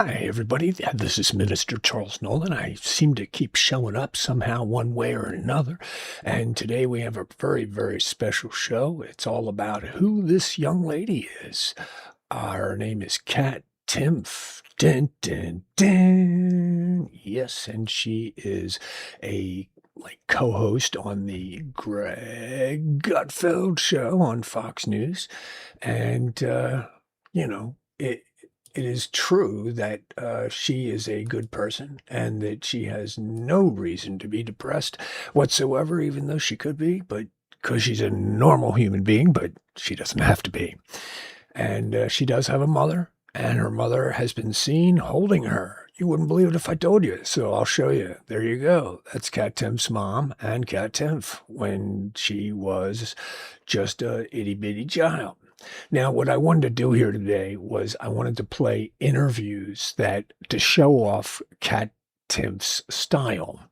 Hi, everybody. This is Minister Charles Nolen. I seem to keep showing up somehow one way or another. And today we have a very, very special show. It's all about who this young lady is. Her name is Cat Timpf. Dun, dun, dun. Yes, and she is a co-host on the Greg Gutfeld show on Fox News. And, it is true that she is a good person and that she has no reason to be depressed whatsoever, even though she could be, but because she's a normal human being, but she doesn't have to be. And she does have a mother, and her mother has been seen holding her. You wouldn't believe it if I told you, so I'll show you. There you go. That's Cat Timpf's mom and Cat Timpf when she was just a itty-bitty child. Now, what I wanted to do here today was I wanted to play interviews to show off Cat Timpf's style.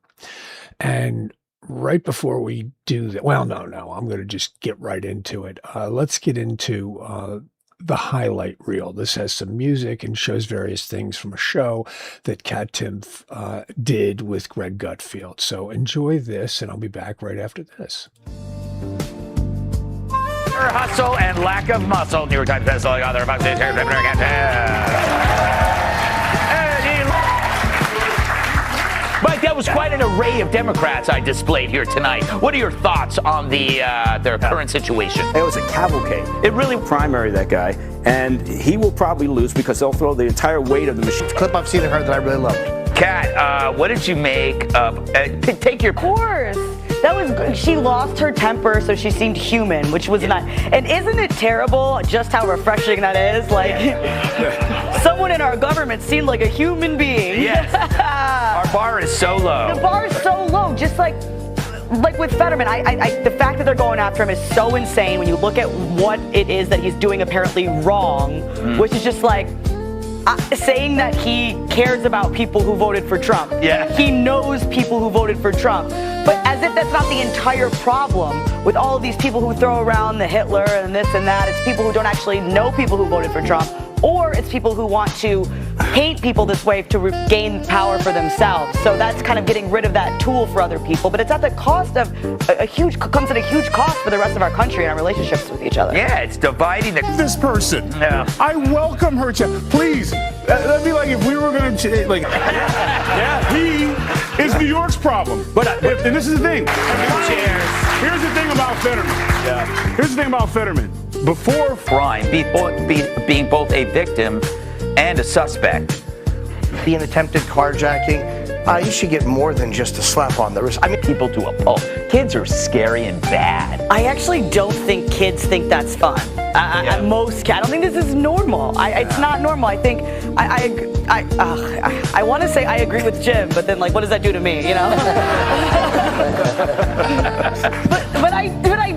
And right before we do that, well, no, I'm going to just get right into it. Let's get into the highlight reel. This has some music and shows various things from a show that Cat Timpf did with Greg Gutfeld. So enjoy this, and I'll be back right after this. Hustle and lack of muscle. New York Times bestselling author of FoxNews Contributor. Mike, that was quite an array of Democrats I displayed here tonight. What are your thoughts on their current situation? It was a cavalcade. It really primary that guy, and he will probably lose because they'll throw the entire weight of the machine. Clip I've seen of her that I really loved. Kat, what did you make of? Take your. Of course. That was good. She lost her temper, so she seemed human, which was not. And isn't it terrible just how refreshing that is? Like, someone in our government seemed like a human being. Yes. Our bar is so low. The bar is so low, just like with Fetterman. The fact that they're going after him is so insane when you look at what it is that he's doing apparently wrong, which is just like, saying that he cares about people who voted for Trump. Yeah. He knows people who voted for Trump. But as if that's not the entire problem with all of these people who throw around the Hitler and this and that. It's people who don't actually know people who voted for Trump. Or it's people who want to paint people this way to gain power for themselves. So that's kind of getting rid of that tool for other people. But it's at the cost of comes at a huge cost for the rest of our country and our relationships with each other. Yeah, it's dividing this person. Yeah. I welcome her to. Please, that'd be like if we were going to he is New York's problem. But and this is the thing. Cheers. Here's the thing about Fetterman. Yeah. Here's the thing about Fetterman. Before crime, being both a victim and a suspect. Being attempted carjacking, you should get more than just a slap on the wrist. I mean, people do a poll. Kids are scary and bad. I actually don't think kids think that's fun. I don't think this is normal. It's not normal. I think I want to say I agree with Jim, but then what does that do to me? You know? but I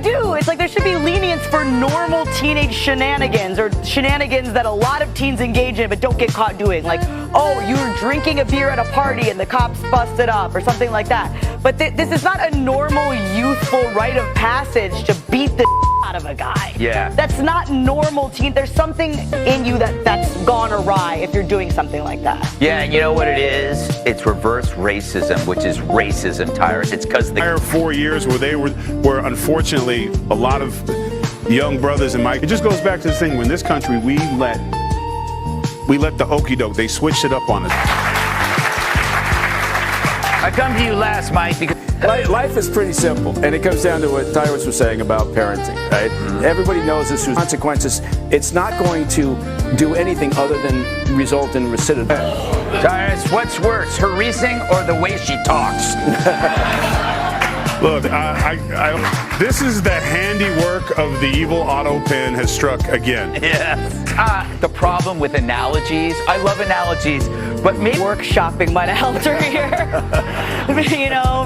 do. It's like there should be lenience for normal teenage shenanigans or shenanigans that a lot of teens engage in but don't get caught doing. Like, oh, you were drinking a beer at a party and the cops busted up or something like that. But this is not a normal youthful rite of passage to beat the out of a guy. Yeah. That's not normal teen. There's something in you that's gone awry if you're doing something like that. Yeah, and you know what it is? It's reverse racism, which is racism, Tyrus. It's because the 4 years where they were unfortunately a lot of young brothers and Mike. It just goes back to the thing when this country we let the okey doke. They switched it up on us. I come to you last, Mike, because Life is pretty simple, and it comes down to what Tyrus was saying about parenting, right? Mm-hmm. Everybody knows this has consequences. It's not going to do anything other than result in recidivism. Tyrus, what's worse, her reasoning or the way she talks? Look, this is the handiwork of the evil auto pen has struck again. Yes. The problem with analogies, I love analogies, but maybe workshopping might have helped her here.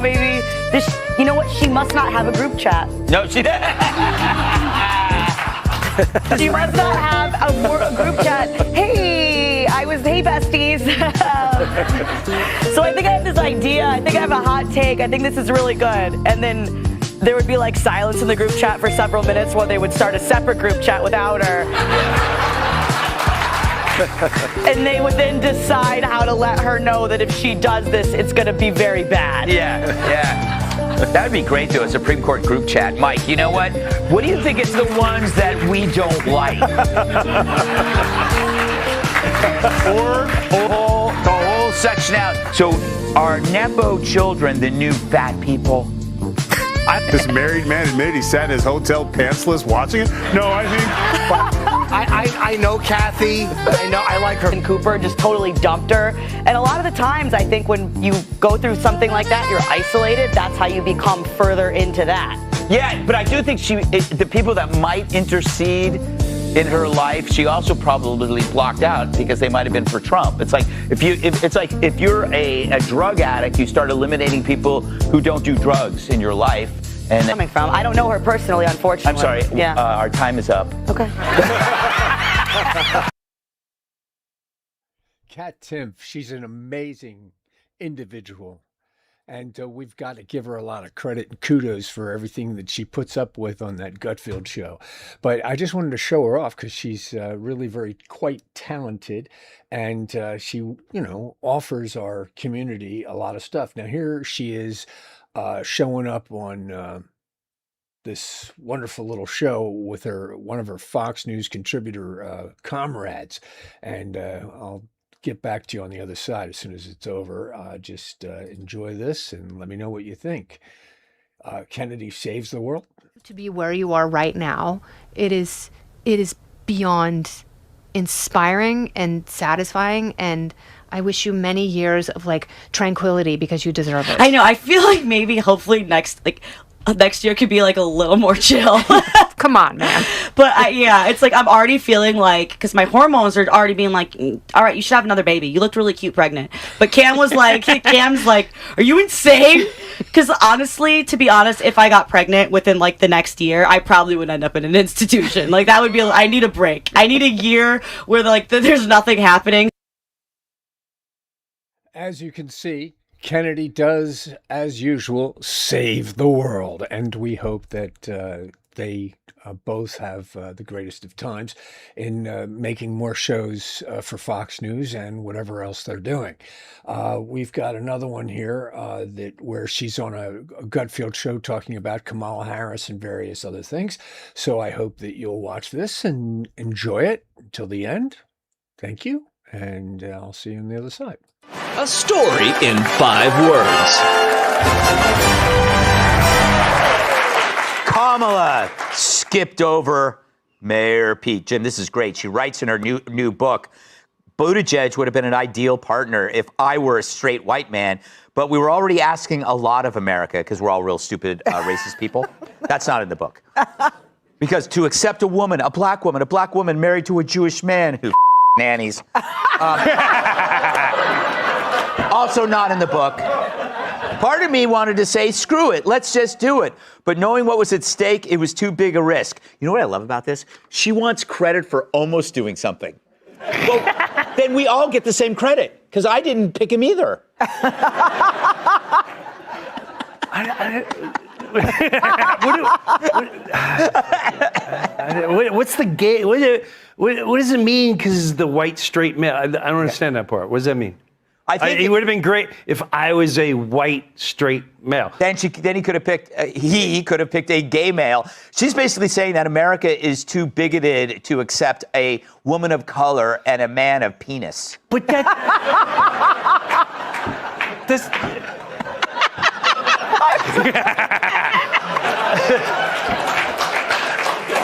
Maybe this. You know what? She must not have a group chat. No, she doesn't. She must not have a group chat. Hey besties. So I think I have this idea. I think I have a hot take. I think this is really good. And then there would be silence in the group chat for several minutes while they would start a separate group chat without her. And they would then decide how to let her know that if she does this, it's going to be very bad. Yeah. That'd be great, though, a Supreme Court group chat. Mike, you know what? What do you think it's the ones that we don't like? or the whole section out. So are Nepo children the new fat people? This married man admitted he sat in his hotel pantsless watching it. No, I think. I know Kathy. I know I like her. And Cooper just totally dumped her. And a lot of the times, I think when you go through something like that, you're isolated. That's how you become further into that. Yeah, but I do think the people that might intercede in her life, she also probably blocked out because they might have been for Trump. It's like if you're a drug addict, you start eliminating people who don't do drugs in your life. And Coming from, I don't know her personally, unfortunately. I'm sorry. Yeah. Our time is up. Okay. Cat Timpf, she's an amazing individual. And we've got to give her a lot of credit and kudos for everything that she puts up with on that Gutfeld show. But I just wanted to show her off because she's really quite talented. And she, offers our community a lot of stuff. Now, here she is showing up on this wonderful little show with one of her Fox News Contributor comrades. And I'll get back to you on the other side as soon as it's over. Just enjoy this and let me know what you think. Kennedy saves the world. To be where you are right now, it is beyond inspiring and satisfying, and I wish you many years of tranquility because you deserve it. I know. I feel like maybe hopefully next year could be a little more chill. Come on, man. But it's I'm already feeling because my hormones are already being all right, you should have another baby. You looked really cute pregnant. But Cam's are you insane? Because honestly, to be honest, if I got pregnant within the next year, I probably would end up in an institution. That would be, I need a break. I need a year where there's nothing happening. As you can see, Kennedy does, as usual, save the world. And we hope that they both have the greatest of times in making more shows for Fox News and whatever else they're doing. We've got another one here where she's on a Gutfeld show talking about Kamala Harris and various other things. So I hope that you'll watch this and enjoy it until the end. Thank you. And I'll see you on the other side. A story in 5 words. Kamala skipped over Mayor Pete. Jim, this is great. She writes in her new book, Buttigieg would have been an ideal partner if I were a straight white man, but we were already asking a lot of America because we're all real stupid, racist people. That's not in the book. Because to accept a black woman married to a Jewish man who nannies. Also not in the book. Part of me wanted to say, screw it, let's just do it. But knowing what was at stake, it was too big a risk. You know what I love about this? She wants credit for almost doing something. Well, then we all get the same credit, because I didn't pick him either. What's the gay? What does it mean? Because the white straight male. I don't understand that part. What does that mean? I think it would have been great if I was a white straight male. Then he could have picked. He could have picked a gay male. She's basically saying that America is too bigoted to accept a woman of color and a man of penis. But that's.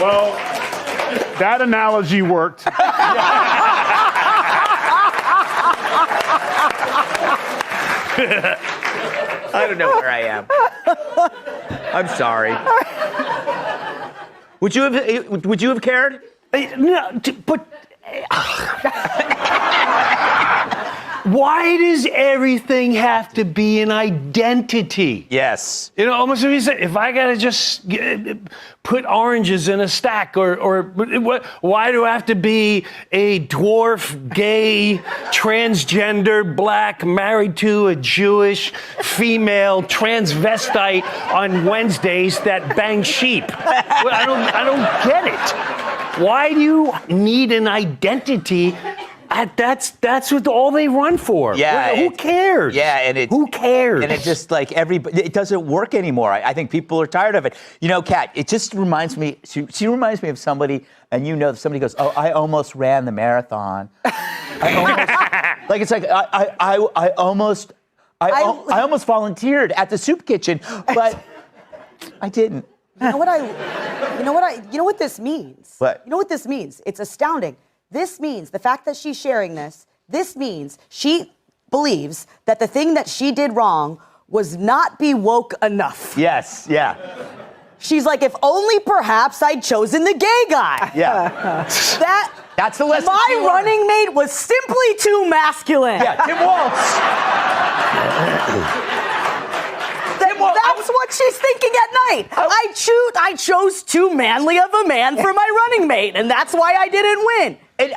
Well, that analogy worked. I don't know where I am. I'm sorry. Would you have cared? No, but why does everything have to be an identity? Yes. Almost if I gotta just put oranges in a stack, or why do I have to be a dwarf, gay, transgender, black, married to a Jewish female transvestite on Wednesdays that bang sheep? I don't get it. Why do you need an identity? That's what all they run for. Yeah, Who cares? Yeah, and who cares? And it just like it doesn't work anymore. I think people are tired of it. You know, Kat, it just reminds me. She reminds me of somebody, and somebody goes, "Oh, I almost ran the marathon." Like it's like I almost volunteered at the soup kitchen, but I didn't. You know what this means? What? You know what this means? It's astounding. This means the fact that she's sharing this means she believes that the thing that she did wrong was not be woke enough. Yes, yeah. She's like, if only perhaps I'd chosen the gay guy. Yeah. That's the lesson. My running mate was simply too masculine. Yeah, Tim Waltz. That's what she's thinking at night. I chose too manly of a man for my running mate, and that's why I didn't win. And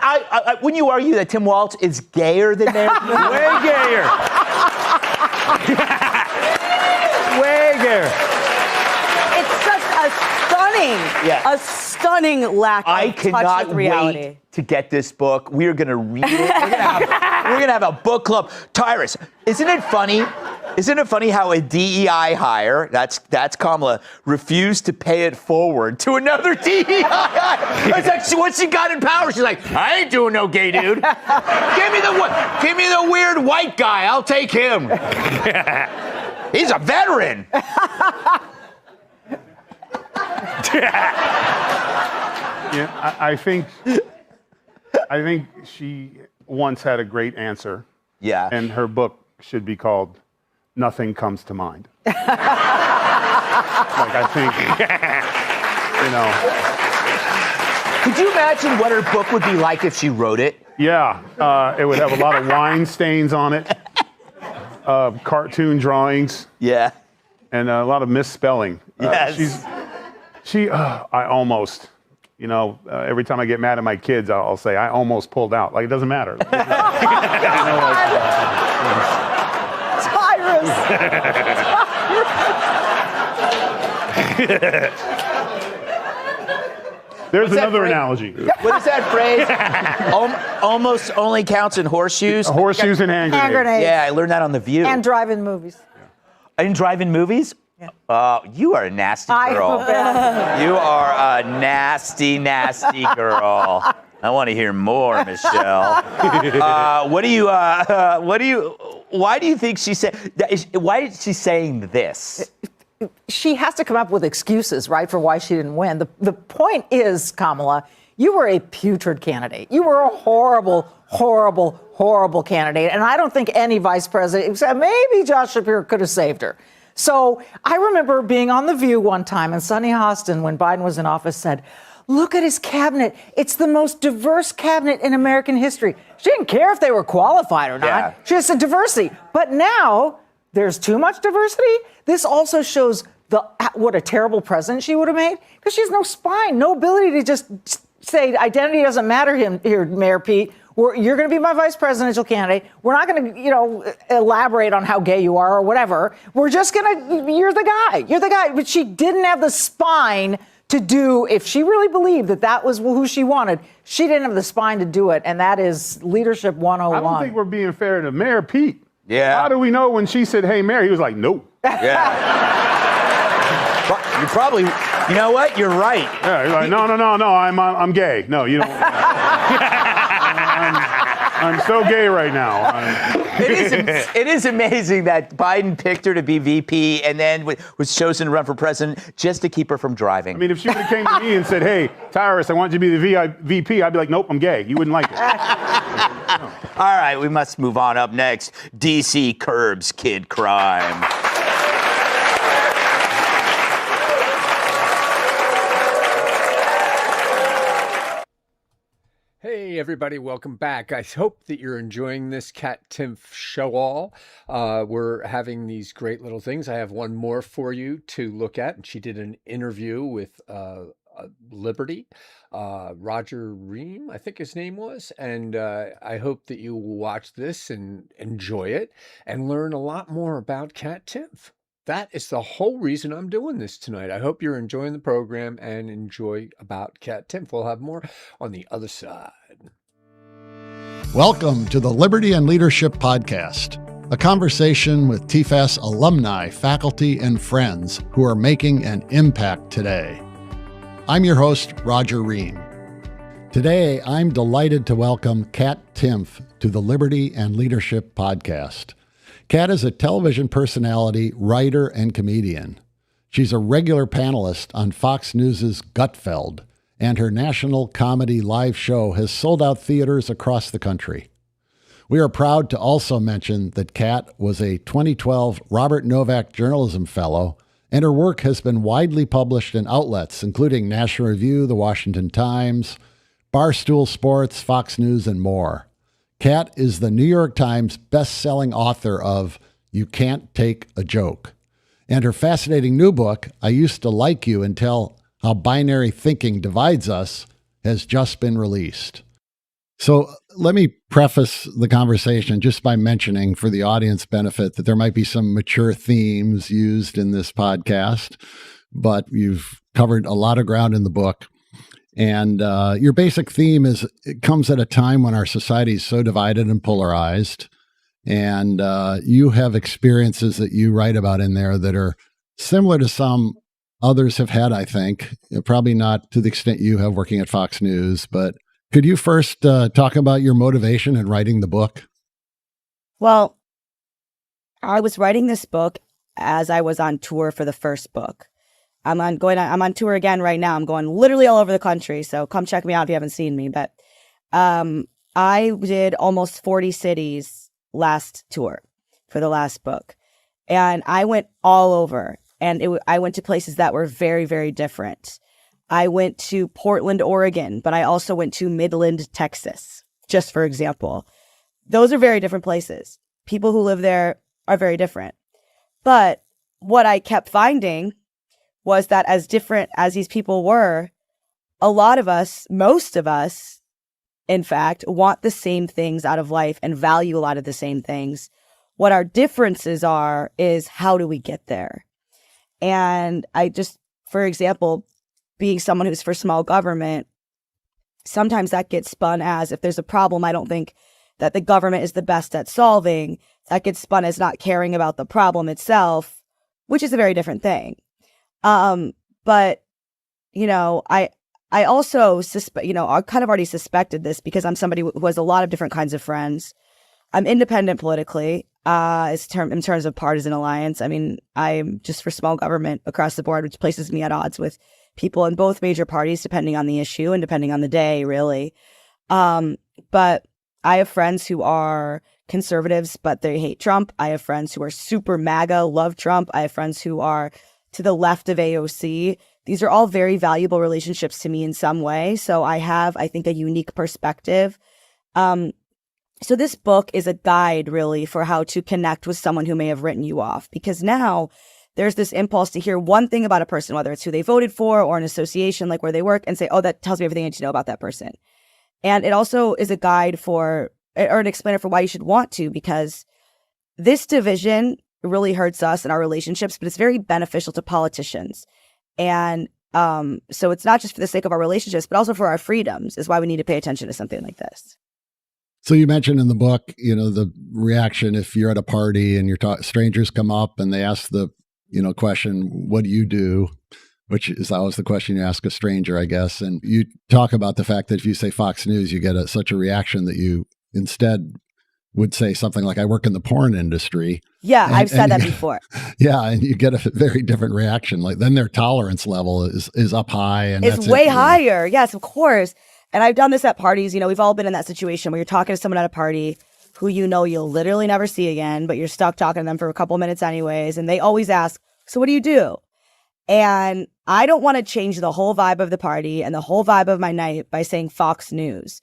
when you argue that Tim Waltz is gayer than Mayor, way gayer. Way gayer. It's just a stunning lack of touch with reality. Wait to get this book. We are going to read it. We're gonna have a book club. Tyrus, isn't it funny? Isn't it funny how a DEI hire, that's Kamala, refused to pay it forward to another DEI hire? It's like what she got in power. She's like, I ain't doing no gay dude. Give me the weird white guy. I'll take him. He's a veteran. Yeah, I think she once had a great answer. Yeah. And her book should be called Nothing Comes to Mind. Like, I think, Could you imagine what her book would be like if she wrote it? Yeah, it would have a lot of wine stains on it, cartoon drawings. Yeah. And a lot of misspelling. Yes. I almost, every time I get mad at my kids, I'll say, I almost pulled out. Like, it doesn't matter. There's another analogy. What is that phrase? Almost only counts in horseshoes? Horseshoes and hand grenades. Yeah, I learned that on The View. And drive-in movies. In drive-in movies? Yeah. You are a nasty girl. You are a nasty, nasty girl. I want to hear more, Michelle. Why do you think she said, why is she saying this? She has to come up with excuses, right, for why she didn't win. The point is, Kamala, you were a putrid candidate. You were a horrible, horrible, horrible candidate. And I don't think any vice president, except maybe Josh Shapiro, could have saved her. So I remember being on The View one time, and Sunny Hostin, when Biden was in office, said, look at his cabinet. It's the most diverse cabinet in American history. She didn't care if they were qualified or not. Yeah. She just said diversity. But now there's too much diversity. This also shows what a terrible president she would have made, because she has no spine, no ability to just say identity doesn't matter here, Mayor Pete. You're going to be my vice presidential candidate. We're not going to, elaborate on how gay you are or whatever. We're just going to, you're the guy. You're the guy. But she didn't have the spine to do, if she really believed that was who she wanted, she didn't have the spine to do it. And that is leadership 101. I don't think we're being fair to Mayor Pete. Yeah. How do we know when she said, hey, Mayor, he was like, no. Yeah. You're probably, you know what? You're right. Yeah, he's like, no, I'm gay. No, you don't. I'm so gay right now. It is amazing that Biden picked her to be VP and then was chosen to run for president just to keep her from driving. I mean, if she would have came to me and said, hey, Tyrus, I want you to be the VP, I'd be like, nope, I'm gay. You wouldn't like it. All right, we must move on. Up next, DC curbs kid crime. Hey everybody, welcome back. I hope that you're enjoying this Cat Timpf show all. We're having these great little things. I have one more for you to look at. And she did an interview with Liberty, Roger Ream, I think his name was. And I hope that you will watch this and enjoy it and learn a lot more about Cat Timpf. That is the whole reason I'm doing this tonight. I hope you're enjoying the program and enjoy about Cat Timpf. We'll have more on the other side. Welcome to the Liberty and Leadership Podcast, a conversation with TFAS alumni, faculty, and friends who are making an impact today. I'm your host, Roger Ream. Today, I'm delighted to welcome Cat Timpf to the Liberty and Leadership Podcast. Cat is a television personality, writer, and comedian. She's a regular panelist on Fox News' Gutfeld, and her national comedy live show has sold out theaters across the country. We are proud to also mention that Cat was a 2012 Robert Novak Journalism Fellow, and her work has been widely published in outlets including National Review, The Washington Times, Barstool Sports, Fox News, and more. Cat is the New York Times best-selling author of You Can't Take a Joke. And her fascinating new book, I Used to Like You Until How Binary Thinking Divides Us, has just been released. So let me preface the conversation just by mentioning, for the audience benefit, that there might be some mature themes used in this podcast, but you've covered a lot of ground in the book. And your basic theme is it comes at a time when our society is so divided and polarized. And you have experiences that you write about in there that are similar to some others have had, I think. Probably not to the extent you have working at Fox News, but could you first talk about your motivation in writing the book? Well, I was writing this book as I was on tour for the first book. I'm on tour again right now. I'm going literally all over the country, so come check me out if you haven't seen me. But I did almost 40 cities last tour for the last book, and I went all over. And I went to places that were very, very different. I went to Portland, Oregon, but I also went to Midland, Texas, just for example. Those are very different places. People who live there are very different. But what I kept finding was that as different as these people were, a lot of us, most of us, in fact, want the same things out of life and value a lot of the same things. What our differences are is how do we get there? And I just, for example, being someone who's for small government, sometimes that gets spun as if there's a problem I don't think that the government is the best at solving, that gets spun as not caring about the problem itself, which is a very different thing. But, you know, I also suspect, I kind of already suspected this because I'm somebody who has a lot of different kinds of friends. I'm independent politically. In terms of partisan alliance. I mean, I'm just for small government across the board, which places me at odds with people in both major parties, depending on the issue and depending on the day, really. But I have friends who are conservatives, but they hate Trump. I have friends who are super MAGA, love Trump. I have friends who are to the left of AOC. These are all very valuable relationships to me in some way. So I have, I think, a unique perspective. So this book is a guide, really, for how to connect with someone who may have written you off. Because now there's this impulse to hear one thing about a person, whether it's who they voted for or an association, like where they work, and say, oh, that tells me everything I need to know about that person. And it also is a guide for, or an explainer for why you should want to, because this division really hurts us in our relationships, but it's very beneficial to politicians. And so it's not just for the sake of our relationships, but also for our freedoms is why we need to pay attention to something like this. So you mentioned in the book, the reaction if you're at a party and strangers come up and they ask the, question, what do you do? Which is always the question you ask a stranger, I guess. And you talk about the fact that if you say Fox News, you get such a reaction that you instead would say something like, I work in the porn industry. Yeah, I've said that before. Yeah, and you get a very different reaction. Like then their tolerance level is up high. And it's way higher. Yes, of course. And I've done this at parties. We've all been in that situation where you're talking to someone at a party who you'll literally never see again, but you're stuck talking to them for a couple minutes anyways. And they always ask, so what do you do? And I don't want to change the whole vibe of the party and the whole vibe of my night by saying Fox News.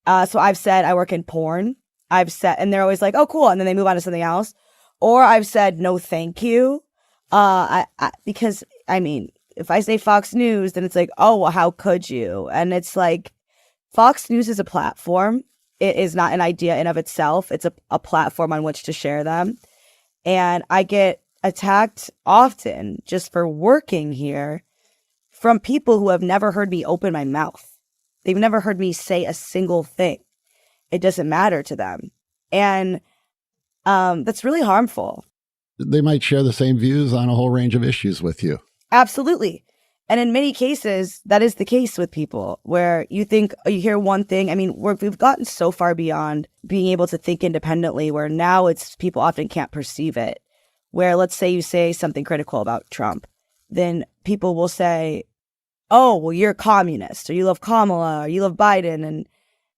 So I've said I work in porn. And they're always like, oh, cool. And then they move on to something else. Or I've said, no, thank you. Because, if I say Fox News, then it's like, oh, well, how could you? And it's like, Fox News is a platform. It is not an idea in of itself. It's a platform on which to share them. And I get attacked often just for working here from people who have never heard me open my mouth. They've never heard me say a single thing. it doesn't matter to them. And that's really harmful. They might share the same views on a whole range of issues with you. Absolutely. And in many cases, that is the case with people where you think you hear one thing. I mean, we've gotten so far beyond being able to think independently where now it's people often can't perceive it. Where let's say you say something critical about Trump, then people will say, oh, well, you're a communist, or you love Kamala, or you love Biden. And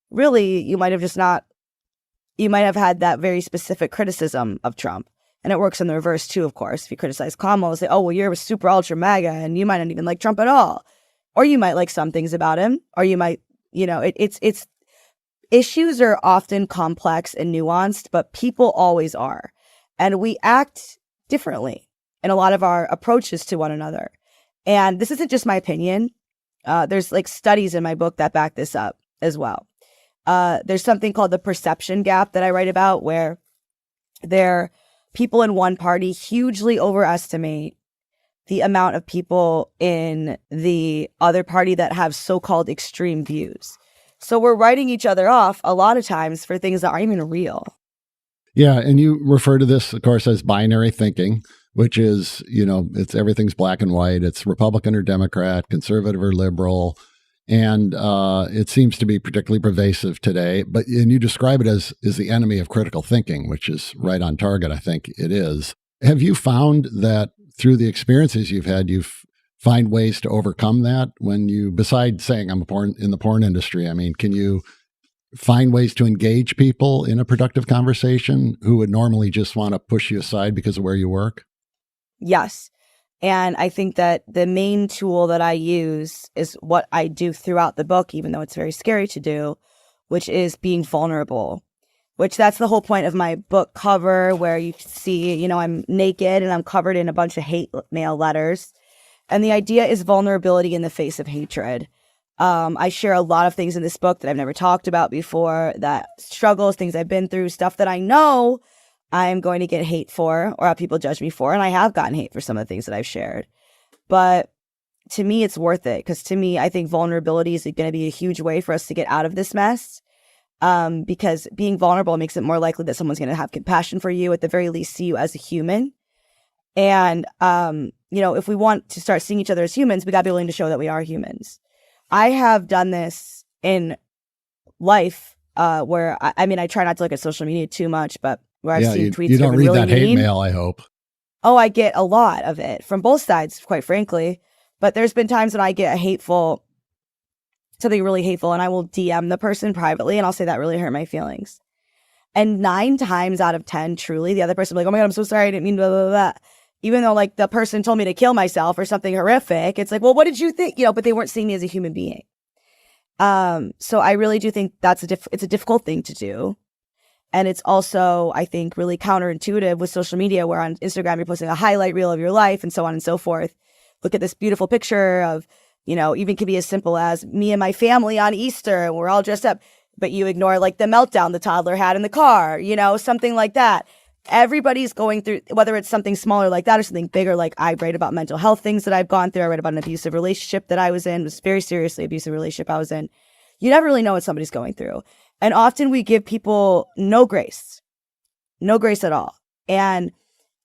really, you might have had that very specific criticism of Trump. And it works in the reverse too, of course. If you criticize Kamala, say, oh, well, you're a super ultra MAGA and you might not even like Trump at all. Or you might like some things about him, or you might, it's issues are often complex and nuanced, but people always are. And we act differently in a lot of our approaches to one another. And this isn't just my opinion. There's like studies in my book that back this up as well. There's something called the perception gap that I write about where people in one party hugely overestimate the amount of people in the other party that have so-called extreme views. So we're writing each other off a lot of times for things that aren't even real. Yeah, and you refer to this, of course, as binary thinking, which is, it's everything's black and white. It's Republican or Democrat, conservative or liberal. And it seems to be particularly pervasive today. And you describe it as the enemy of critical thinking, which is right on target, I think it is. Have you found that through the experiences you've had, you find ways to overcome that when you, besides saying I'm in the porn industry, I mean, can you find ways to engage people in a productive conversation who would normally just want to push you aside because of where you work? Yes. And I think that the main tool that I use is what I do throughout the book, even though it's very scary to do, which is being vulnerable, which that's the whole point of my book cover where you see, I'm naked and I'm covered in a bunch of hate mail letters. And the idea is vulnerability in the face of hatred. I share a lot of things in this book that I've never talked about before, that struggles, things I've been through, stuff that I know I'm going to get hate for or have people judge me for. And I have gotten hate for some of the things that I've shared. But to me, it's worth it because to me, I think vulnerability is going to be a huge way for us to get out of this mess. Because being vulnerable makes it more likely that someone's going to have compassion for you, at the very least see you as a human. And, if we want to start seeing each other as humans, we got to be willing to show that we are humans. I have done this in life where, I try not to look at social media too much, but where I've seen tweets. You don't read really that hate mail, I hope. Oh, I get a lot of it from both sides, quite frankly. But there's been times when I get something really hateful, and I will DM the person privately, and I'll say that really hurt my feelings. And 9 times out of 10, truly, the other person will be like, oh my God, I'm so sorry, I didn't mean blah, blah, blah. Even though like the person told me to kill myself or something horrific, it's like, well, what did you think? But they weren't seeing me as a human being. So I really do think it's a difficult thing to do. And it's also, I think, really counterintuitive with social media, where on Instagram, you're posting a highlight reel of your life and so on and so forth. Look at this beautiful picture of, even could be as simple as me and my family on Easter and we're all dressed up, but you ignore like the meltdown the toddler had in the car, something like that. Everybody's going through, whether it's something smaller like that or something bigger, like I write about mental health things that I've gone through. I write about an abusive relationship that I was in, was very seriously abusive relationship I was in. You never really know what somebody's going through. And often we give people no grace at all. And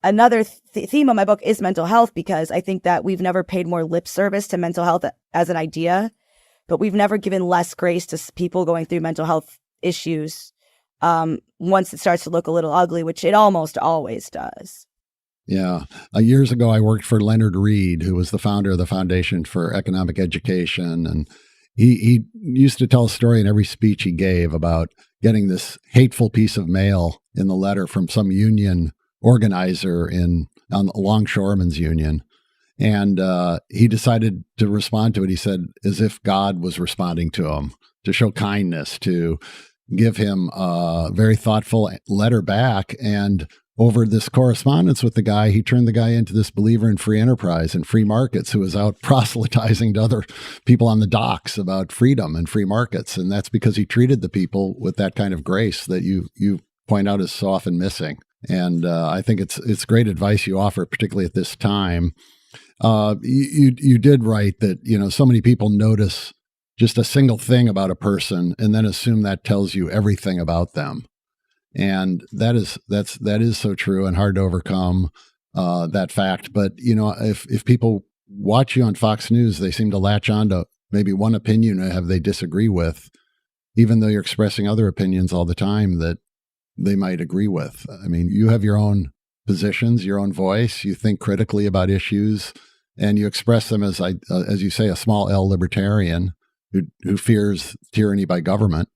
another theme of my book is mental health, because I think that we've never paid more lip service to mental health as an idea, but we've never given less grace to people going through mental health issues once it starts to look a little ugly, which it almost always does. Yeah. Years ago, I worked for Leonard Reed, who was the founder of the Foundation for Economic Education. And he used to tell a story in every speech he gave about getting this hateful piece of mail in the letter from some union organizer on the Longshoremen's Union. And he decided to respond to it. He said, as if God was responding to him, to show kindness, to give him a very thoughtful letter back. And over this correspondence with the guy, he turned the guy into this believer in free enterprise and free markets, who was out proselytizing to other people on the docks about freedom and free markets. And that's because he treated the people with that kind of grace that you point out is so often missing. And I think it's great advice you offer, particularly at this time. You did write that, so many people notice just a single thing about a person and then assume that tells you everything about them. And that is so true and hard to overcome that fact. But, if people watch you on Fox News, they seem to latch on to maybe one opinion they disagree with, even though you're expressing other opinions all the time that they might agree with. I mean, you have your own positions, your own voice. You think critically about issues, and you express them as you say, a small L libertarian who fears tyranny by government.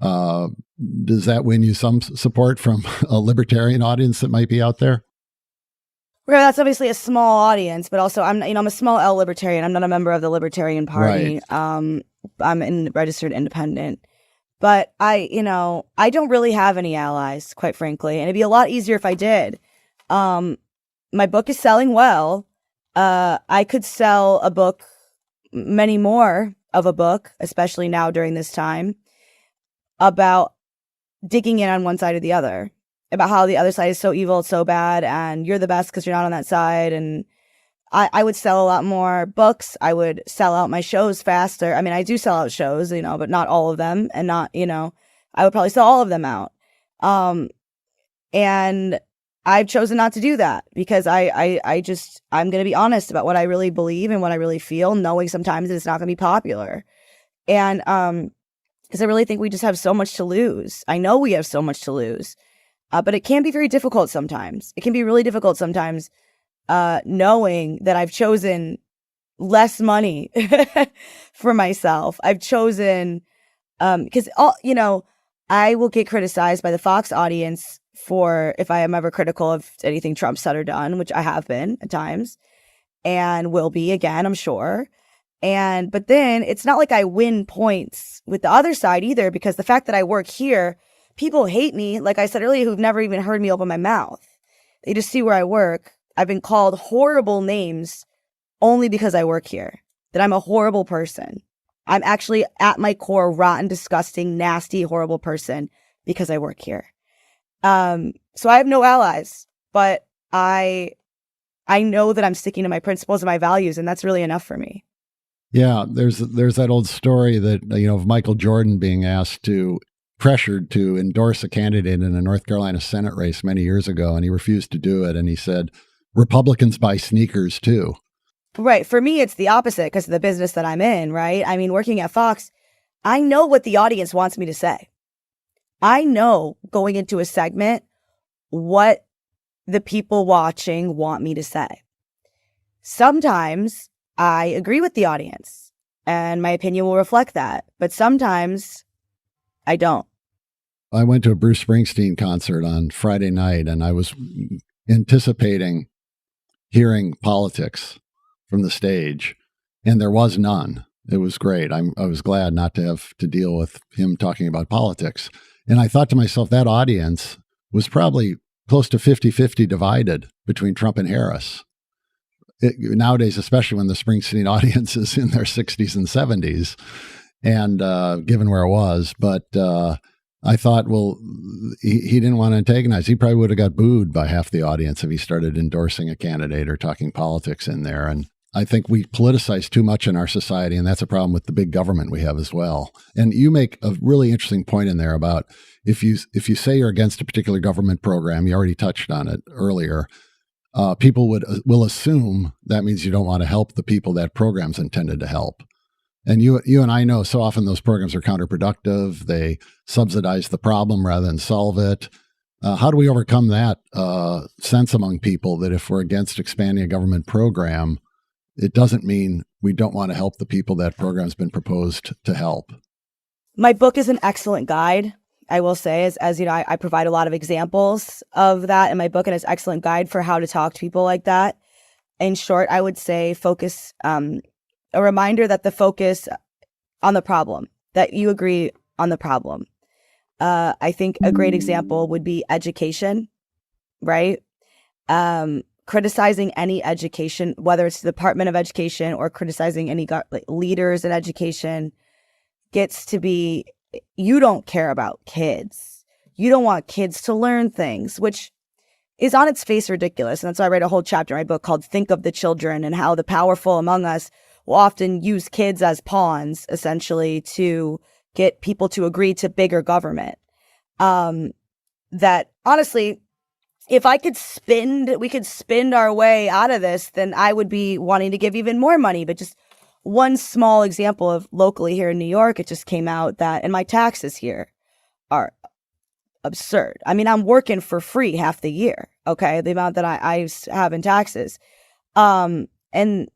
Does that win you some support from a libertarian audience that might be out there? Well, that's obviously a small audience, but also I'm a small L libertarian. I'm not a member of the Libertarian Party. Right. I'm registered independent. But I don't really have any allies, quite frankly. And it'd be a lot easier if I did. My book is selling well. I could sell a book, many more of a book, especially now during this time, about digging in on one side or the other, about how the other side is so evil, it's so bad, and you're the best because you're not on that side. And I would sell a lot more books. I would sell out my shows faster. I mean, I do sell out shows, but not all of them, and not, I would probably sell all of them out. And I've chosen not to do that because I'm going to be honest about what I really believe and what I really feel, knowing sometimes that it's not going to be popular. And, because I really think we just have so much to lose. I know we have so much to lose, but it can be very difficult sometimes. It can be really difficult sometimes, knowing that I've chosen less money for myself. I've chosen, because I will get criticized by the Fox audience for if I am ever critical of anything Trump said or done, which I have been at times, and will be again, I'm sure. But then it's not like I win points with the other side either, because the fact that I work here, people hate me, like I said earlier, who've never even heard me open my mouth. They just see where I work. I've been called horrible names only because I work here, that I'm a horrible person. I'm actually at my core rotten, disgusting, nasty, horrible person because I work here. So I have no allies, but I know that I'm sticking to my principles and my values, and that's really enough for me. Yeah, there's that old story that, of Michael Jordan being pressured to endorse a candidate in a North Carolina Senate race many years ago, and he refused to do it. And he said, Republicans buy sneakers too. Right. For me, it's the opposite because of the business that I'm in, right? I mean, working at Fox, I know what the audience wants me to say. I know going into a segment what the people watching want me to say. Sometimes I agree with the audience and my opinion will reflect that, but sometimes I don't. I went to a Bruce Springsteen concert on Friday night, and I was anticipating hearing politics from the stage, and there was none. It was great. I was glad not to have to deal with him talking about politics. And I thought to myself, that audience was probably close to 50-50 divided between Trump and Harris. Nowadays, especially when the Springsteen audience is in their 60s and 70s, and given where it was. But I thought, well, he didn't want to antagonize. He probably would have got booed by half the audience if he started endorsing a candidate or talking politics in there. And I think we politicize too much in our society, and that's a problem with the big government we have as well. And you make a really interesting point in there about if you say you're against a particular government program, you already touched on it earlier, people will assume that means you don't want to help the people that program's intended to help. And you and I know so often those programs are counterproductive. They subsidize the problem rather than solve it. How do we overcome that sense among people that if we're against expanding a government program, it doesn't mean we don't want to help the people that program's been proposed to help? My book is an excellent guide, I will say, as you know, I provide a lot of examples of that in my book, and it's an excellent guide for how to talk to people like that. In short, I would say focus, a reminder that the focus on the problem, that you agree on the problem. I think a great example would be education, right? Criticizing any education, whether it's the Department of Education or criticizing any leaders in education, gets to be, you don't care about kids. You don't want kids to learn things, which is on its face ridiculous. And that's why I write a whole chapter in my book called Think of the Children, and how the powerful among us will often use kids as pawns, essentially, to get people to agree to bigger government. That honestly, if we could spend our way out of this, then I would be wanting to give even more money. But just one small example of locally here in New York, it just came out that, and my taxes here are absurd. I mean, I'm working for free half the year, okay? The amount that I have in taxes. And,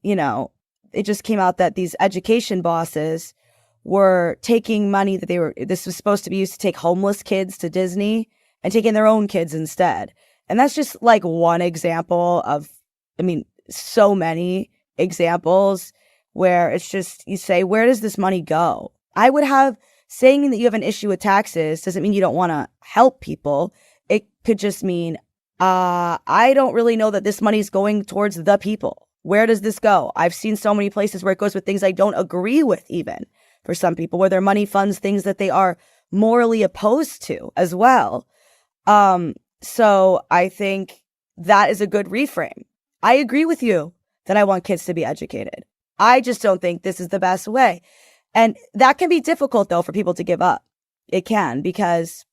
you know, it just came out that these education bosses were taking money that this was supposed to be used to take homeless kids to Disney and taking their own kids instead. And that's just like one example of, I mean, so many examples where it's just, you say, where does this money go? I would have, saying that you have an issue with taxes doesn't mean you don't want to help people. It could just mean, I don't really know that this money is going towards the people. Where does this go? I've seen so many places where it goes with things I don't agree with, even for some people, where their money funds things that they are morally opposed to as well. So I think that is a good reframe. I agree with you that I want kids to be educated. I just don't think this is the best way. And that can be difficult, though, for people to give up. It can, because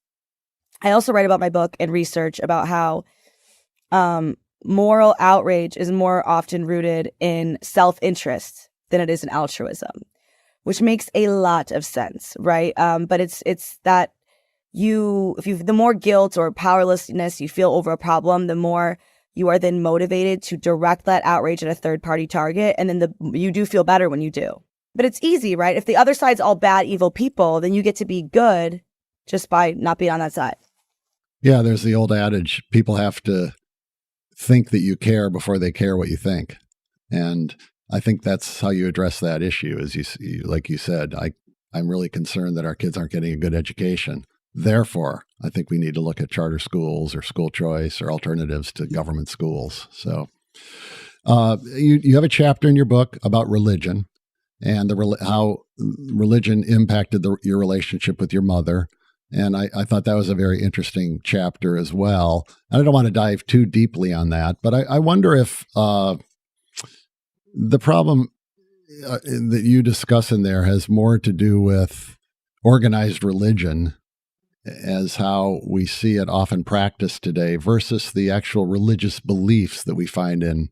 I also write about my book and research about how moral outrage is more often rooted in self-interest than it is in altruism, which makes a lot of sense, right? But it's that the more guilt or powerlessness you feel over a problem, the more you are then motivated to direct that outrage at a third-party target, and then you do feel better when you do. But it's easy, right? If the other side's all bad, evil people, then you get to be good just by not being on that side. Yeah, there's the old adage, people have to think that you care before they care what you think. And I think that's how you address that issue, is like you said, I'm really concerned that our kids aren't getting a good education. Therefore, I think we need to look at charter schools or school choice or alternatives to government schools. So you have a chapter in your book about religion and how religion impacted your relationship with your mother. And I thought that was a very interesting chapter as well. And I don't want to dive too deeply on that, but I wonder if the problem that you discuss in there has more to do with organized religion as how we see it often practiced today versus the actual religious beliefs that we find in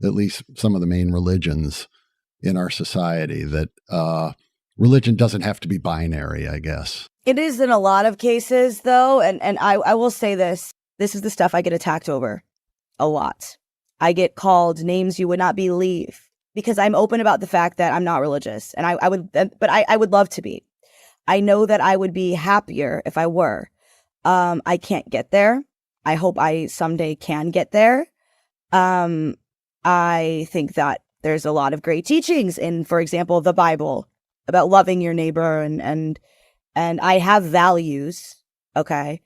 at least some of the main religions in our society, that religion doesn't have to be binary, I guess. It is in a lot of cases, though, and I will say this is the stuff I get attacked over a lot. I get called names you would not believe because I'm open about the fact that I'm not religious, and I would love to be. I know that I would be happier if I were. I can't get there. I hope I someday can get there. I think that there's a lot of great teachings in, for example, the Bible about loving your neighbor and I have values, okay?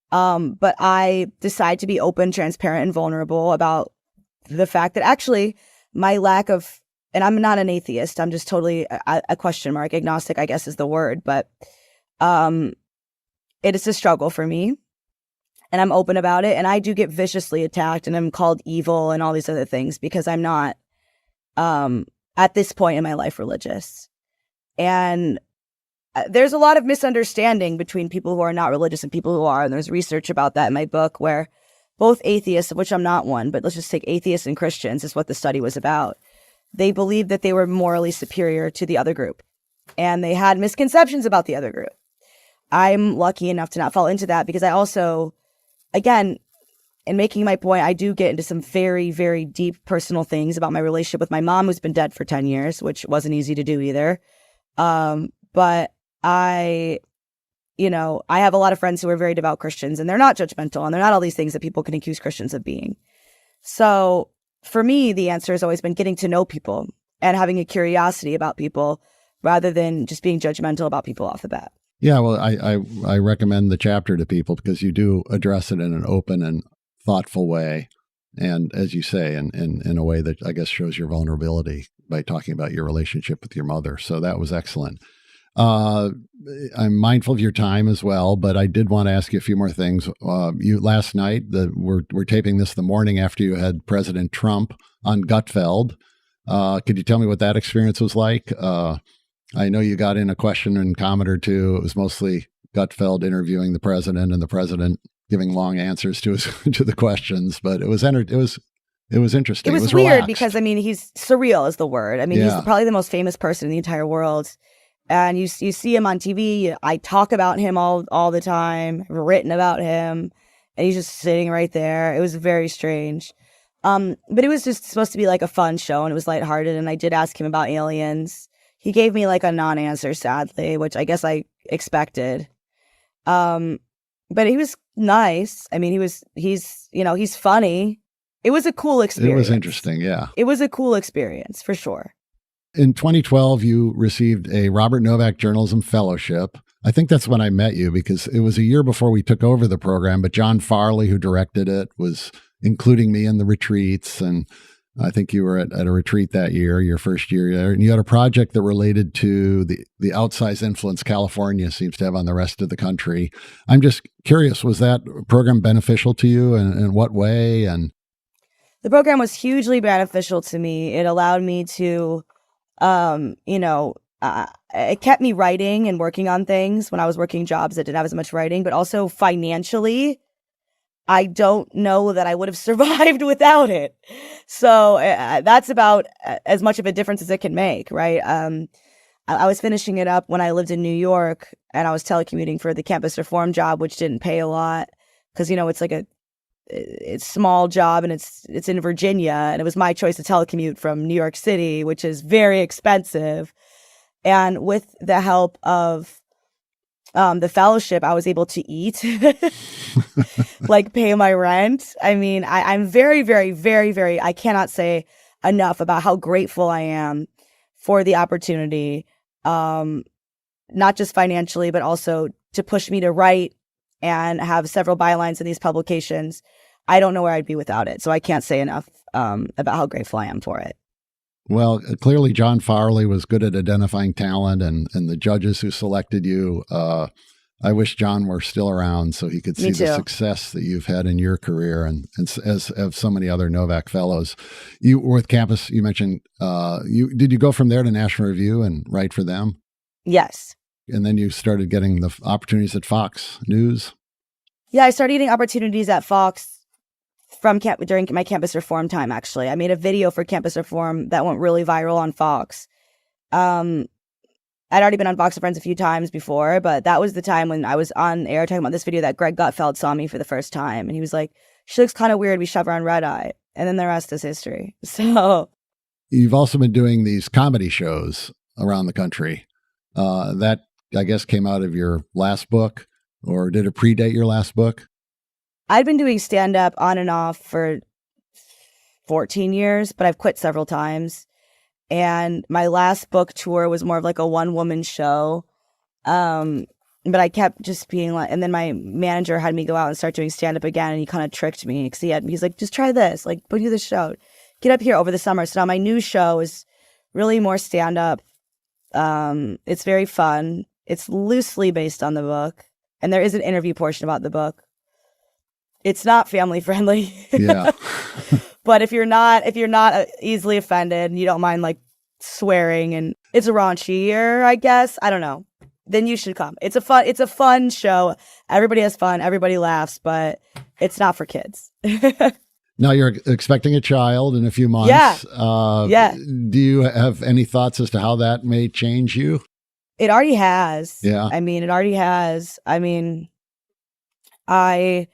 But I decide to be open, transparent, and vulnerable about the fact that actually my lack of, and I'm not an atheist, I'm just totally a question mark, agnostic, I guess is the word, but it is a struggle for me, and I'm open about it, and I do get viciously attacked, and I'm called evil and all these other things because I'm not, at this point in my life, religious. And there's a lot of misunderstanding between people who are not religious and people who are, and there's research about that in my book where both atheists, of which I'm not one, but let's just take atheists and Christians is what the study was about. They believed that they were morally superior to the other group, and they had misconceptions about the other group. I'm lucky enough to not fall into that because I also, again, in making my point, I do get into some very, very deep personal things about my relationship with my mom, who's been dead for 10 years, which wasn't easy to do either. But I have a lot of friends who are very devout Christians, and they're not judgmental, and they're not all these things that people can accuse Christians of being. So for me, the answer has always been getting to know people and having a curiosity about people rather than just being judgmental about people off the bat. Yeah, well, I recommend the chapter to people because you do address it in an open and thoughtful way. And as you say, in a way that I guess shows your vulnerability by talking about your relationship with your mother. So that was excellent. I'm mindful of your time as well, but I did want to ask you a few more things. You last night, we're taping this the morning after you had President Trump on Gutfeld. Could you tell me what that experience was like? I know you got in a question and comment or two. It was mostly Gutfeld interviewing the president and the president giving long answers to the questions, but it was interesting. It was weird relaxed. because, I mean, he's surreal is the word. I mean, he's probably the most famous person in the entire world. And you see him on TV. I talk about him all the time, I've written about him, and he's just sitting right there. It was very strange. But it was just supposed to be like a fun show, and it was lighthearted. And I did ask him about aliens. He gave me like a non-answer, sadly, which I guess I expected. But he was nice. I mean, he's funny. It was a cool experience. It was interesting, yeah. It was a cool experience, for sure. In 2012, you received a Robert Novak Journalism Fellowship. I think that's when I met you, because it was a year before we took over the program, but John Farley, who directed it, was including me in the retreats, and I think you were at a retreat that year, your first year there, and you had a project that related to the outsized influence California seems to have on the rest of the country. I'm just curious, was that program beneficial to you, and in what way? And the program was hugely beneficial to me. It allowed me to, it kept me writing and working on things when I was working jobs that didn't have as much writing, but also financially, I don't know that I would have survived without it. So that's about as much of a difference as it can make, right? I was finishing it up when I lived in New York, and I was telecommuting for the campus reform job, which didn't pay a lot because, it's like it's a small job, and it's in Virginia, and it was my choice to telecommute from New York City, which is very expensive. And with the help of the fellowship, I was able to eat, like pay my rent. I mean, I'm very, very, very, very, I cannot say enough about how grateful I am for the opportunity, not just financially, but also to push me to write and have several bylines in these publications. I don't know where I'd be without it. So I can't say enough about how grateful I am for it. Well, clearly John Farley was good at identifying talent, and the judges who selected you, I wish John were still around so he could see the success that you've had in your career, and as have so many other Novak fellows. You were with Campus, you mentioned, did you go from there to National Review and write for them? Yes. And then you started getting the opportunities at Fox News? Yeah, I started getting opportunities at Fox during my campus reform time, actually. I made a video for campus reform that went really viral on Fox. I'd already been on Fox and Friends a few times before, but that was the time when I was on air talking about this video that Greg Gutfeld saw me for the first time. And he was like, "She looks kind of weird. We shove her on red eye." And then the rest is history. So you've also been doing these comedy shows around the country. That, I guess, came out of your last book, or did it predate your last book? I'd been doing stand-up on and off for 14 years, but I've quit several times. And my last book tour was more of like a one-woman show. But I kept just being like, and then my manager had me go out and start doing stand-up again, and he kind of tricked me because he's like, "Just try this, like, go do this show. Get up here over the summer." So now my new show is really more stand-up. It's very fun. It's loosely based on the book, and there is an interview portion about the book. It's not family friendly. Yeah. But if you're not easily offended, and you don't mind like swearing, and it's raunchier, I guess, I don't know, then you should come. It's a fun show. Everybody has fun. Everybody laughs, but it's not for kids. Now you're expecting a child in a few months. Yeah. Do you have any thoughts as to how that may change you? It already has. Yeah. I mean, it already has. I mean, I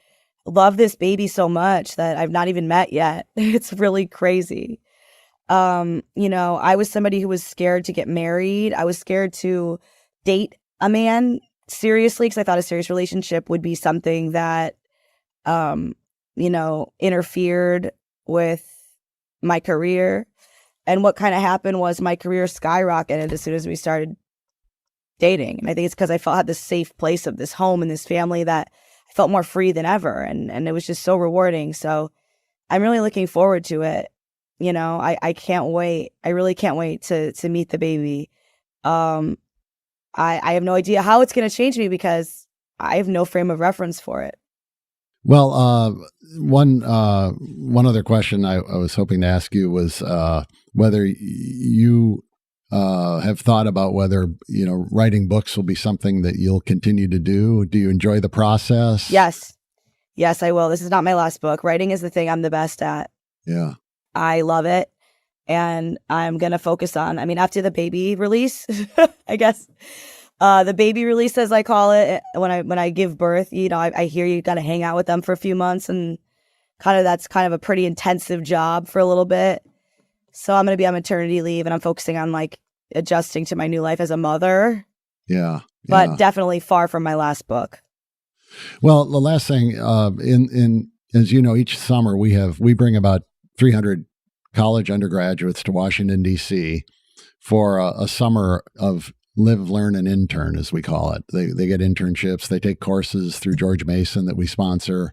love this baby so much that I've not even met yet. It's really crazy. I was somebody who was scared to get married. I was scared to date a man seriously because I thought a serious relationship would be something that, interfered with my career. And what kind of happened was my career skyrocketed as soon as we started dating. And I think it's because I had this safe place of this home and this family that I felt more free than ever. And it was just so rewarding. So I'm really looking forward to it. I can't wait. I really can't wait to meet the baby. I have no idea how it's going to change me because I have no frame of reference for it. Well, one other question I was hoping to ask you was whether you have thought about whether, writing books will be something that you'll continue to do. Do you enjoy the process? Yes. Yes, I will. This is not my last book. Writing is the thing I'm the best at. Yeah. I love it. And I'm going to focus on, after the baby release, I guess, the baby release, as I call it, when I give birth, I hear you got to hang out with them for a few months, and that's kind of a pretty intensive job for a little bit. So I'm going to be on maternity leave, and I'm focusing on adjusting to my new life as a mother. Yeah. But definitely far from my last book. Well, the last thing, in as you know, each summer we bring about 300 college undergraduates to Washington, D.C. for a summer of live, learn, and intern, as we call it. They get internships. They take courses through George Mason that we sponsor.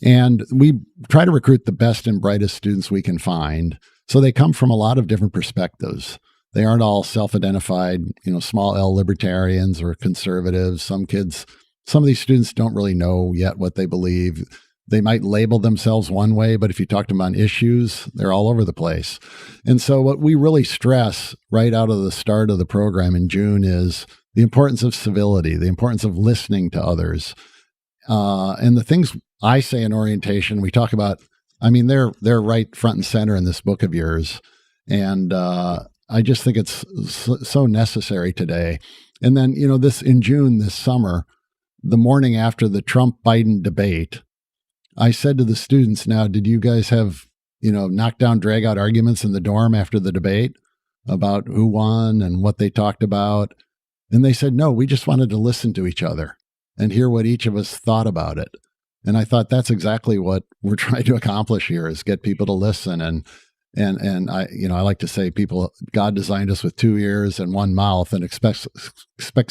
And we try to recruit the best and brightest students we can find. So they come from a lot of different perspectives. They aren't all self-identified, small L libertarians or conservatives. Some of these students don't really know yet what they believe. They might label themselves one way, but if you talk to them on issues, they're all over the place. And so what we really stress right out of the start of the program in June is the importance of civility, the importance of listening to others. And the things I say in orientation, we talk about, they're right front and center in this book of yours. And I just think it's so necessary today. And then, in June, this summer, the morning after the Trump-Biden debate, I said to the students, now, did you guys have, knockdown, drag-out arguments in the dorm after the debate about who won and what they talked about? And they said, no, we just wanted to listen to each other and hear what each of us thought about it. And I thought that's exactly what we're trying to accomplish here, is get people to listen. And I like to say, God designed us with 2 ears and 1 mouth and expects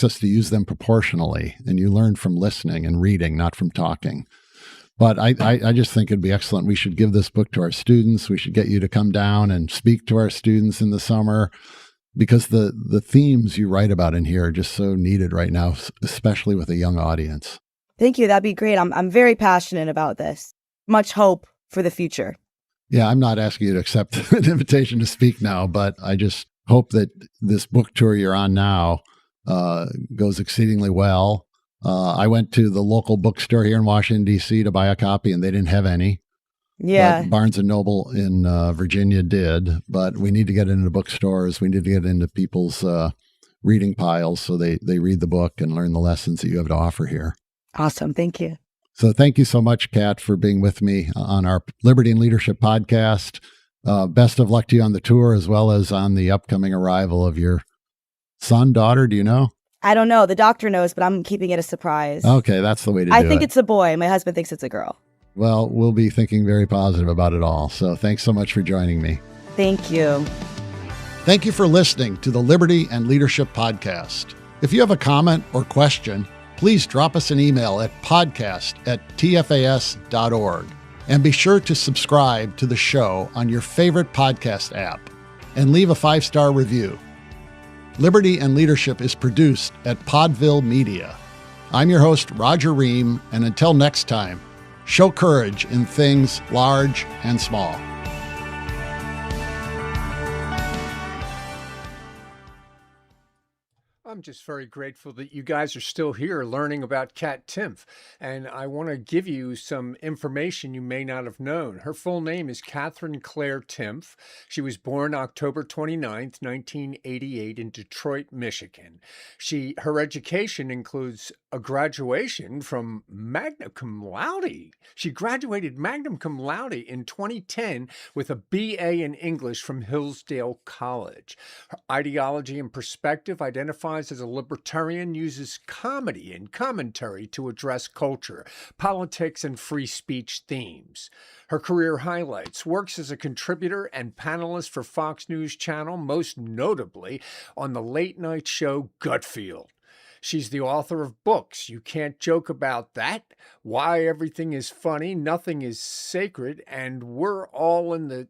us to use them proportionally. And you learn from listening and reading, not from talking. But I just think it'd be excellent. We should give this book to our students. We should get you to come down and speak to our students in the summer, because the themes you write about in here are just so needed right now, especially with a young audience. Thank you. That'd be great. I'm very passionate about this. Much hope for the future. Yeah, I'm not asking you to accept an invitation to speak now, but I just hope that this book tour you're on now goes exceedingly well. I went to the local bookstore here in Washington, D.C. to buy a copy, and they didn't have any. Yeah. But Barnes & Noble in Virginia did, but we need to get into bookstores. We need to get into people's reading piles so they read the book and learn the lessons that you have to offer here. Awesome. Thank you. So thank you so much, Cat, for being with me on our Liberty and Leadership podcast. Best of luck to you on the tour, as well as on the upcoming arrival of your son, daughter. Do you know? I don't know. The doctor knows, but I'm keeping it a surprise. Okay, that's the way to do it. I think it's a boy. My husband thinks it's a girl. Well, we'll be thinking very positive about it all. So thanks so much for joining me. Thank you. Thank you for listening to the Liberty and Leadership Podcast. If you have a comment or question, please drop us an email at podcast@tfas.org. And be sure to subscribe to the show on your favorite podcast app and leave a 5-star review. Liberty and Leadership is produced at Podville Media. I'm your host, Roger Ream, and until next time, show courage in things large and small. I'm just very grateful that you guys are still here learning about Cat Timpf. And I want to give you some information you may not have known. Her full name is Catherine Claire Timpf. She was born October 29th, 1988 in Detroit, Michigan. Her education includes a graduation from magna cum laude. She graduated magna cum laude in 2010 with a BA in English from Hillsdale College. Her ideology and perspective identifies as a libertarian, uses comedy and commentary to address culture, politics, and free speech themes. Her career highlights: works as a contributor and panelist for Fox News Channel, most notably on the late-night show Gutfeld. She's the author of books You Can't Joke About That, Why Everything is Funny, Nothing is Sacred, and We're All in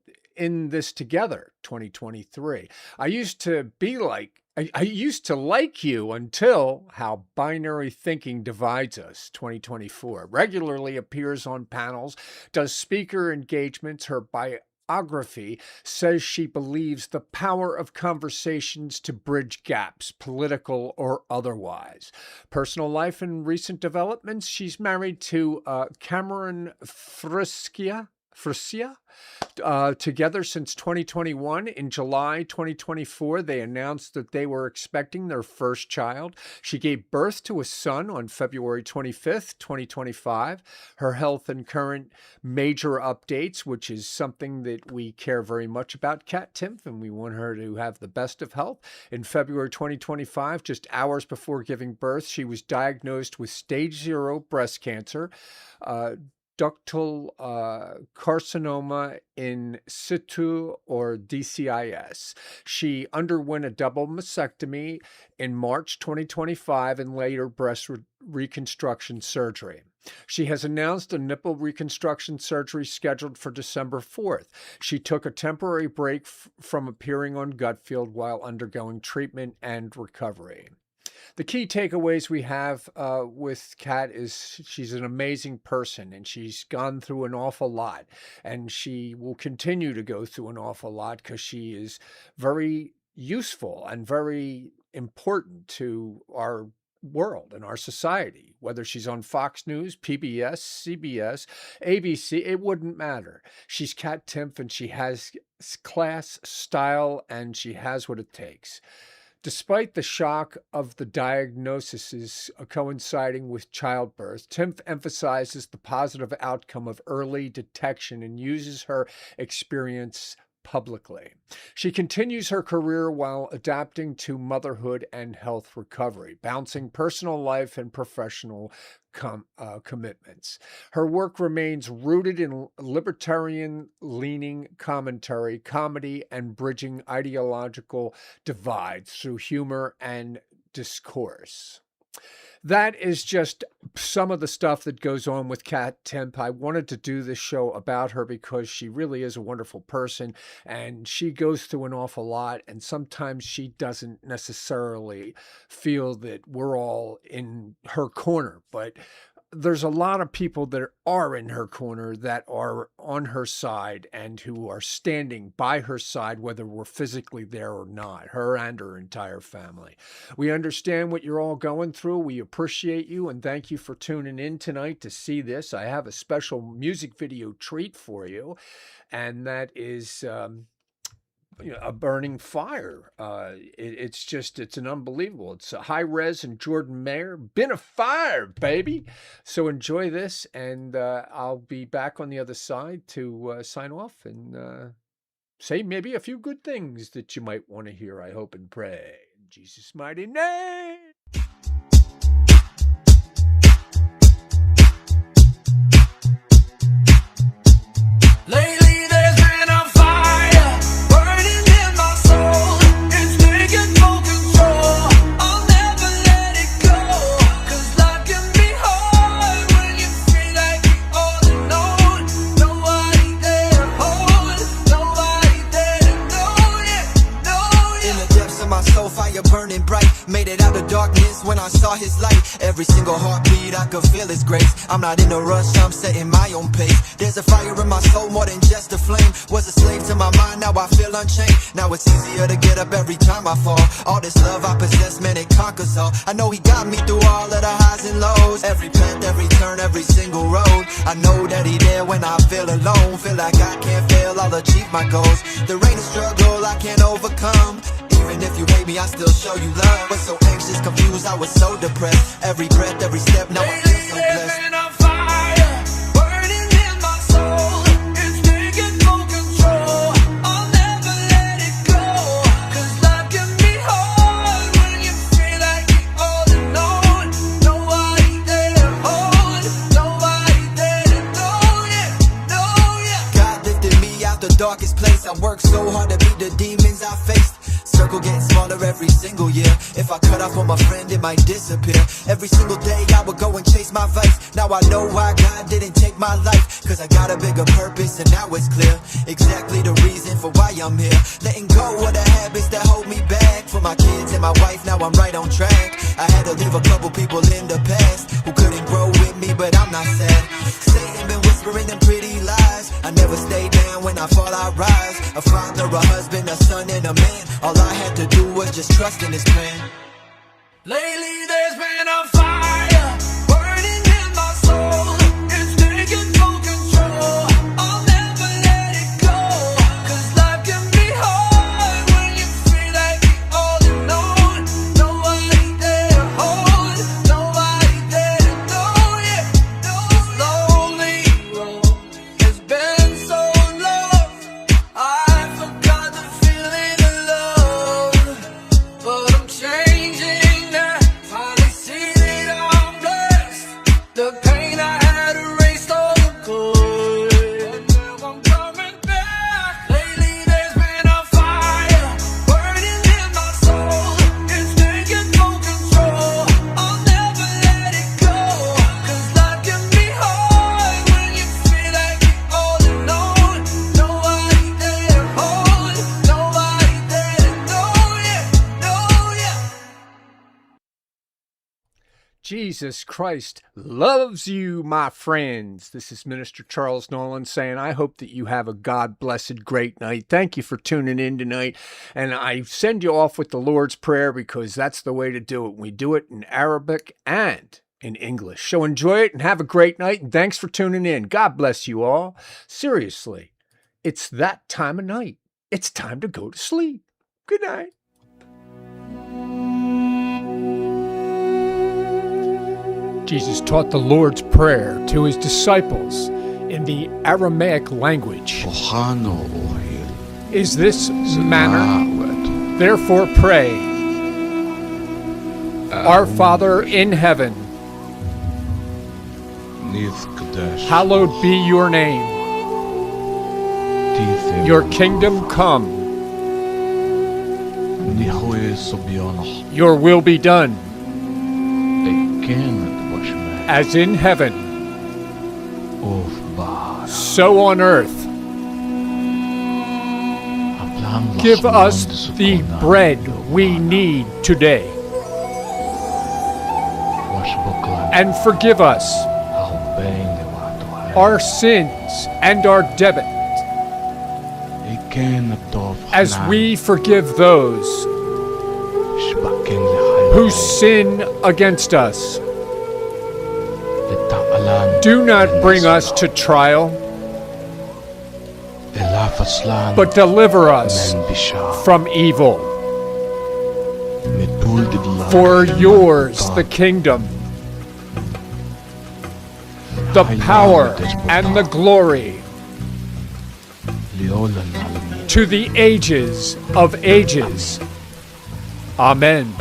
This Together, 2023. I used to be like I used to like you until How Binary Thinking Divides Us, 2024. Regularly appears on panels, does speaker engagements. Her biography says she believes the power of conversations to bridge gaps, political or otherwise. Personal life and recent developments. She's married to Cameron Frisia, together since 2021. In July 2024, they announced that they were expecting their first child. She gave birth to a son on February 25th, 2025. Her health and current major updates, which is something that we care very much about Cat Timpf, and we want her to have the best of health. In February 2025, just hours before giving birth, she was diagnosed with stage 0 breast cancer, ductal carcinoma in situ, or DCIS. She underwent a double mastectomy in March 2025 and later breast reconstruction surgery. She has announced a nipple reconstruction surgery scheduled for December 4th. She took a temporary break from appearing on Gutfeld while undergoing treatment and recovery. The key takeaways we have with Cat is she's an amazing person, and she's gone through an awful lot, and she will continue to go through an awful lot because she is very useful and very important to our world and our society. Whether she's on Fox News, PBS, CBS, ABC, it wouldn't matter. She's Cat Timpf, and she has class, style, and she has what it takes. Despite the shock of the diagnoses coinciding with childbirth, Timpf emphasizes the positive outcome of early detection and uses her experience publicly. She continues her career while adapting to motherhood and health recovery, balancing personal life and professional commitments. Her work remains rooted in libertarian-leaning commentary, comedy, and bridging ideological divides through humor and discourse. That is just some of the stuff that goes on with Cat Timpf. I wanted to do this show about her because she really is a wonderful person, and she goes through an awful lot, and sometimes she doesn't necessarily feel that we're all in her corner, but there's a lot of people that are in her corner, that are on her side, and who are standing by her side, whether we're physically there or not, her and her entire family. We understand what you're all going through. We appreciate you, and thank you for tuning in tonight to see this. I have a special music video treat for you, and that is a burning fire. It's an unbelievable. It's a High Res and Jordan Mayer. Been a fire, baby. So enjoy this, and I'll be back on the other side to sign off and say maybe a few good things that you might want to hear. I hope and pray in Jesus' mighty name. Lately there's been a fire burning in my soul. It's taking full control. I'll never let it go. 'Cause life can be hard when you feel like you're all alone. Nobody there to hold. Nobody there to know you. In the depths of my soul, fire burning bright. Made it out of darkness when I saw his light. Every single heartbeat, I could feel his grace. I'm not in a rush, I'm setting my own pace. There's a fire in my soul, more than just a flame. Was a slave to my mind, now I feel unchained. Now it's easier to get up every time I fall. All this love I possess, man, it conquers all. I know he got me through all of the highs and lows. Every path, every turn, every single road. I know that he there when I feel alone. Feel like I can't fail, I'll achieve my goals. There ain't a struggle I can't overcome. Even if you hate me, I still show you love. Was so anxious, confused, I was so depressed. Every breath, every step, now I feel so blessed. There's been a fire burning in my soul. It's taking full control. I'll never let it go. 'Cause life can be hard when you feel like you're all alone. Nobody there to hold. Nobody there to know you. God lifted me out the darkest place. I worked so hard to beat the demons I faced. circle getting smaller every single year. If I cut off on my friend, it might disappear. Every single day I would go and chase my vice. Now I know why God didn't take my life, cause I got a bigger purpose and now it's clear exactly the reason for why I'm here. Letting go of the habits that hold me back. For my kids and my wife, now I'm right on track. I had to leave a couple people in the past who couldn't grow with me, but I'm not sad. Satan been whispering them pretty lies. I never stay down, when I fall I rise. A father, a husband, a son, and a man. All I had to do was just trust in his plan. Lately there's been a fire burning in my soul. It's taking full control. I'll never let it go. Cause life can be hard when you feel like you're all alone. Nobody there to hold, nobody there to know you. This lonely road has been so long. I forgot the feeling of love, but I'm changing. Finally see that I'm blessed. The pain I had erased all the good. Now I'm coming back. Lately there's been a fire burning in my soul. It's taking full control. I'll never let it go. Cause life can be hard when you feel like you're all alone. Nobody there to hold, nobody there to know you, know you. Jesus Christ loves you, my friends. This is Minister Charles Nolen saying, I hope that you have a God-blessed great night. Thank you for tuning in tonight. And I send you off with the Lord's Prayer because that's the way to do it. We do it in Arabic and in English. So enjoy it and have a great night. And thanks for tuning in. God bless you all. Seriously, it's that time of night. It's time to go to sleep. Good night. Jesus taught the Lord's Prayer to his disciples in the Aramaic language. Is this manner? Therefore pray. Our Father in heaven, hallowed be your name. Your kingdom come. Your will be done, as in heaven, so on earth. Give us the bread we need today, and forgive us our sins and our debt, as we forgive those who sin against us. Do not bring us to trial, but deliver us from evil. For yours the kingdom, the power, and the glory, to the ages of ages. Amen.